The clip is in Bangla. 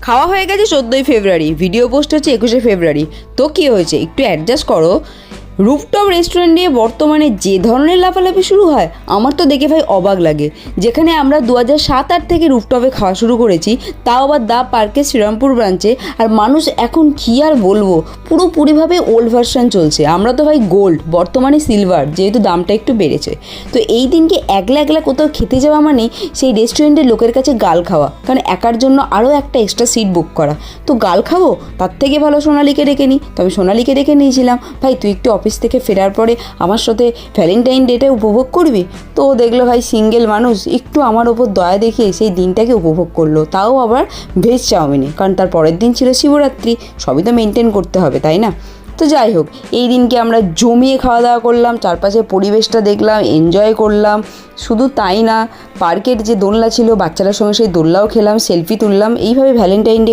খাওয়া হয়ে গেছে 14ই ফেব্রুয়ারি, ভিডিও পোস্ট হচ্ছে 21শে ফেব্রুয়ারি। তো কী হয়েছে, একটু অ্যাডজাস্ট করো। রুফটপ রেস্টুরেন্ট নিয়ে বর্তমানে যে ধরনের লাফালাফি শুরু হয়, আমার তো দেখে ভাই অবাক লাগে। যেখানে আমরা 2007-08 থেকে রুফটপে খাওয়া শুরু করেছি, তাও আবার দা পার্কের শ্রীরামপুর ব্রাঞ্চে, আর মানুষ এখন কী আর বলবো, পুরোপুরিভাবে ওল্ড ভার্সন চলছে। আমরা তো ভাই গোল্ড, বর্তমানে সিলভার, যেহেতু দামটা একটু বেড়েছে। তো এই দিনকে একলা একলা কোথাও খেতে যাওয়া মানে সেই রেস্টুরেন্টের লোকের কাছে গাল খাওয়া, কারণ একার জন্য আরও একটা এক্সট্রা সিট বুক করা। তো গাল খাবো, তার থেকে ভালো সোনালিকে ডেকে নিই। তবে সোনালিকে ডেকে নিয়েছিলাম, ভাই তুই একটু অফিস থেকে ফেরার পরে আমার সাথে ভ্যালেন্টাইন ডেটা উপভোগ করবি। তো ও দেখলো ভাই সিঙ্গেল মানুষ, একটু আমার ওপর দয়া দেখিয়ে সেই দিনটাকে উপভোগ করলো, তাও আবার ভেজ চাউমিনে, কারণ তার পরের দিন ছিল শিবরাত্রি। সবই তো মেনটেন করতে হবে, তাই না? তো যাই হোক, এই দিনকে আমরা জমিয়ে খাওয়া দাওয়া করলাম, চারপাশের পরিবেশটা দেখলাম, এনজয় করলাম। শুধু তাই না, পার্কের যে দোলনা ছিল বাচ্চাদের সঙ্গে, সেই দোলনাও খেলাম, সেলফি তুললাম। এইভাবে ভ্যালেন্টাইন ডে